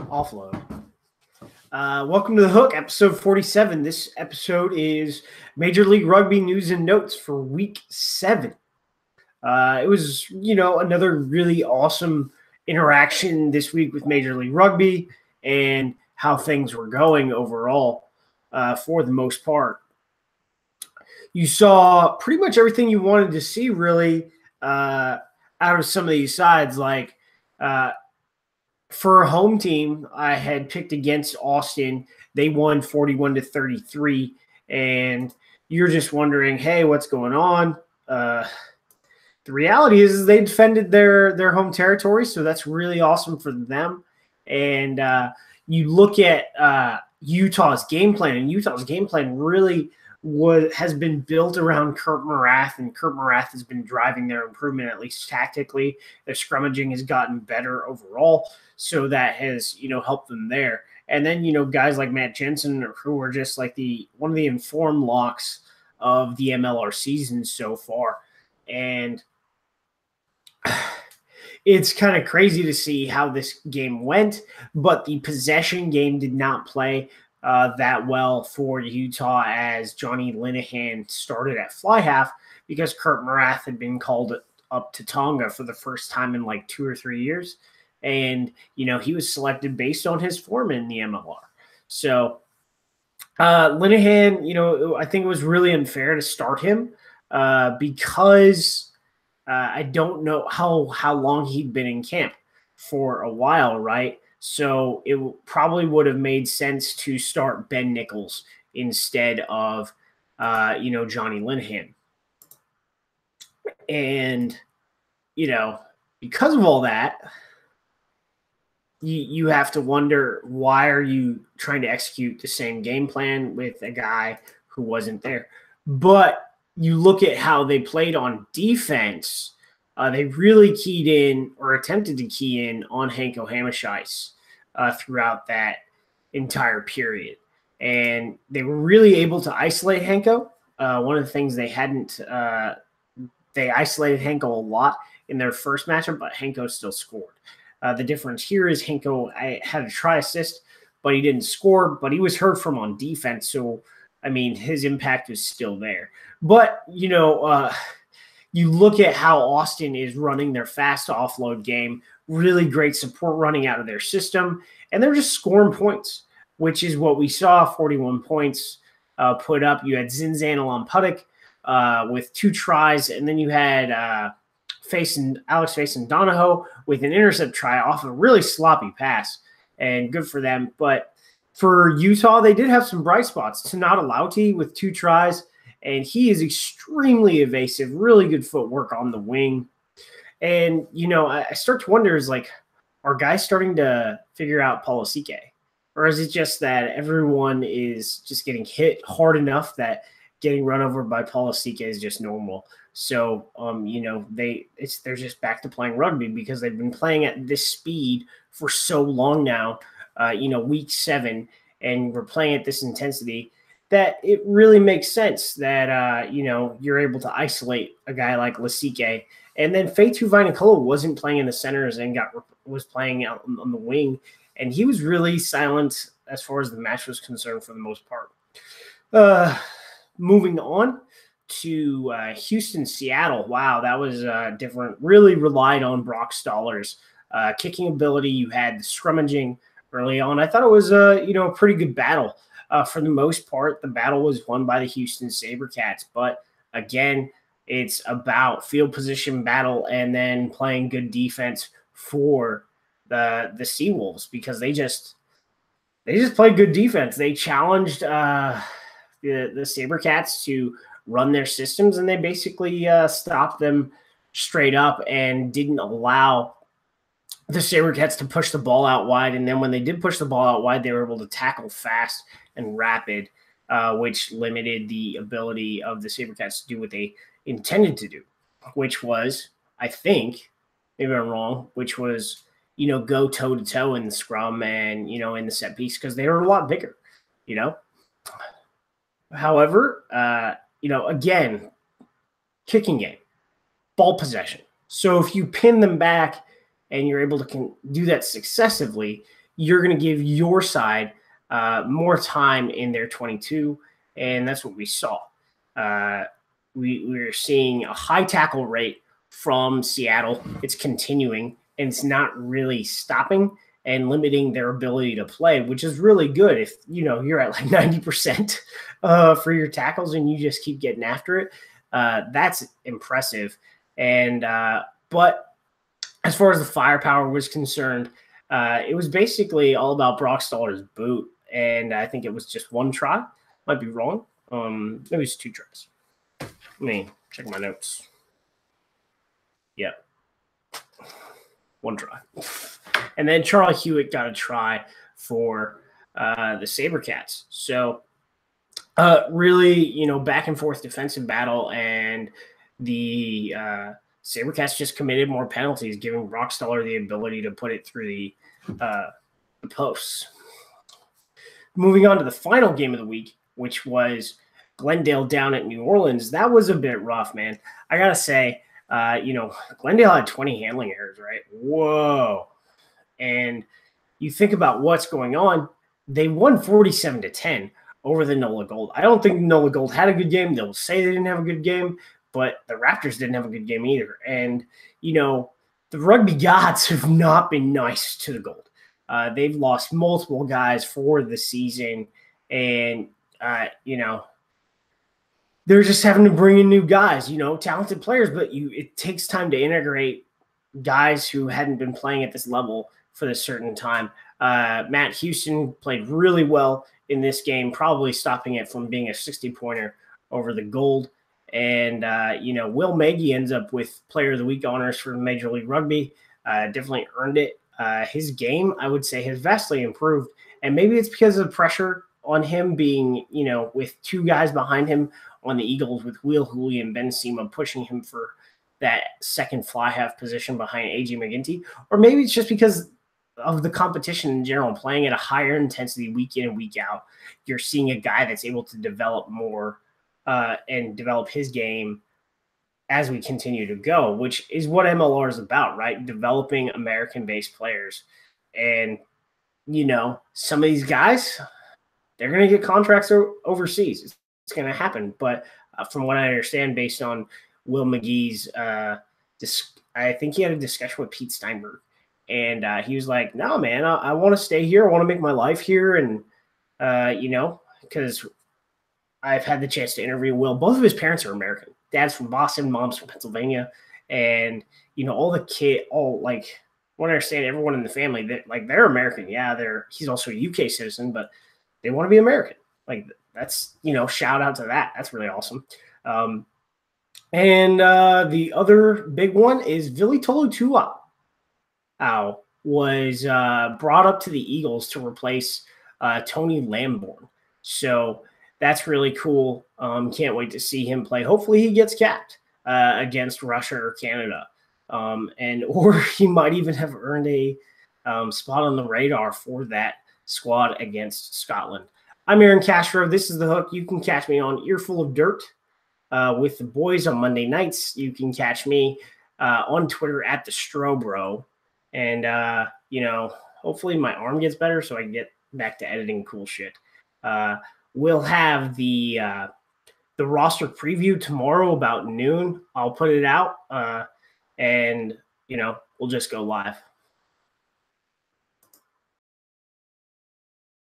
Offload. Welcome to The Hook, episode 47. This episode is Major League Rugby news and notes for week 7. It was, another really awesome interaction this week with Major League Rugby and how things were going overall for the most part. You saw pretty much everything you wanted to see, really, out of some of these sides. Like, for a home team, I had picked against Austin. They won 41-33, and you're just wondering, hey, what's going on? The reality is they defended their home territory, so that's really awesome for them. And you look at Utah's game plan, and Utah's game plan really has been built around Kurt Marath, and Kurt Marath has been driving their improvement, at least tactically. Their scrummaging has gotten better overall, so that has, helped them there. And then, guys like Matt Jensen, who are just like one of the informed locks of the MLR season so far. And it's kind of crazy to see how this game went, but the possession game did not play that well for Utah as Johnny Linehan started at fly half because Kurt Marath had been called up to Tonga for the first time in like 2 or 3 years. And, he was selected based on his form in the MLR. So Linehan, I think it was really unfair to start him because I don't know how long he'd been in camp for a while, right? So it probably would have made sense to start Ben Nichols instead of, Johnny Linehan. And, because of all that, you have to wonder, why are you trying to execute the same game plan with a guy who wasn't there? But you look at how they played on defense. They really keyed in or attempted to key in on Hanco Hammerscheiss throughout that entire period. And they were really able to isolate Hanco. One of the things they hadn't they isolated Hanco a lot in their first matchup, but Hanco still scored. The difference here is Hanco had a try assist, but he didn't score, but he was heard from on defense. So, his impact was still there. But, you look at how Austin is running their fast offload game, really great support running out of their system, and they're just scoring points, which is what we saw, 41 points put up. You had Zinzan Elan-Puttick with 2 tries, and then you had Alex Faison-Donahoe with an intercept try off a really sloppy pass, and good for them. But for Utah, they did have some bright spots. Tanata Lauti with 2 tries, and he is extremely evasive, really good footwork on the wing. And, I start to wonder, are guys starting to figure out Polosike? Or is it just that everyone is just getting hit hard enough that getting run over by Polosike is just normal? So, they're just back to playing rugby because they've been playing at this speed for so long now, week 7, and we're playing at this intensity that it really makes sense that, you're able to isolate a guy like Lasike. And then Feitu Vainicola wasn't playing in the centers and was playing out on the wing, and he was really silent as far as the match was concerned for the most part. Moving on to Houston, Seattle. Wow, that was different. Really relied on Brock Stoller's kicking ability. You had the scrummaging early on. I thought it was a pretty good battle. For the most part, the battle was won by the Houston SaberCats. But again, it's about field position battle and then playing good defense for the Seawolves because they just played good defense. They challenged the SaberCats to run their systems, and they basically stopped them straight up and didn't allow the SaberCats to push the ball out wide. And then when they did push the ball out wide, they were able to tackle fast and rapid, which limited the ability of the SaberCats to do what they intended to do, which was, I think, maybe I'm wrong, which was, go toe-to-toe in the scrum and, in the set piece because they were a lot bigger, However, again, kicking game, ball possession. So if you pin them back and you're able to do that successively, you're going to give your side more time in their 22, and that's what we saw. We're seeing a high tackle rate from Seattle. It's continuing, and it's not really stopping and limiting their ability to play, which is really good. If you're at like 90% for your tackles and you just keep getting after it, that's impressive. And but as far as the firepower was concerned, it was basically all about Brock Stoller's boot, and I think it was just one try. Might be wrong. Maybe it was 2 tries. Let me check my notes. Yep. 1 try. And then Charlie Hewitt got a try for the SaberCats. So really, back and forth defensive battle, and the SaberCats just committed more penalties, giving Brock Stoller the ability to put it through the posts. Moving on to the final game of the week, which was Glendale down at New Orleans. That was a bit rough, man. I got to say, Glendale had 20 handling errors, right? Whoa. And you think about what's going on, they won 47-10 over the NOLA Gold. I don't think NOLA Gold had a good game. They'll say they didn't have a good game, but the Raptors didn't have a good game either. And, the rugby gods have not been nice to the Gold. They've lost multiple guys for the season, and, they're just having to bring in new guys, talented players, but it takes time to integrate guys who hadn't been playing at this level for this certain time. Matt Houston played really well in this game, probably stopping it from being a 60-pointer over the Gold. And, Will Maggie ends up with Player of the Week honors for Major League Rugby. Definitely earned it. His game, I would say, has vastly improved. And maybe it's because of the pressure on him being, with 2 guys behind him on the Eagles, with Will Hooley and Ben Sema pushing him for that second fly half position behind A.J. McGinty. Or maybe it's just because of the competition in general, playing at a higher intensity week in and week out. You're seeing a guy that's able to develop more and develop his game as we continue to go, which is what MLR is about, right? Developing American-based players. And, some of these guys, they're going to get contracts overseas. It's going to happen. But from what I understand, based on Will McGee's, I think he had a discussion with Pete Steinberg. And he was like, no, man, I want to stay here. I want to make my life here. And, because I've had the chance to interview Will. Both of his parents are American. Dad's from Boston, mom's from Pennsylvania. And, all the what I understand, everyone in the family, they're American. Yeah, he's also a UK citizen, but they want to be American. That's, shout out to that. That's really awesome. And the other big one is Vili Toluta'u was brought up to the Eagles to replace Tony Lamborn. So that's really cool. Can't wait to see him play. Hopefully he gets capped against Russia or Canada. Or he might even have earned a spot on the radar for that squad against Scotland. I'm Aaron Castro. This is The Hook. You can catch me on Earful of Dirt with the boys on Monday nights. You can catch me on Twitter at the Strobro. And, hopefully my arm gets better so I can get back to editing cool shit. We'll have the roster preview tomorrow about noon. I'll put it out, and, we'll just go live.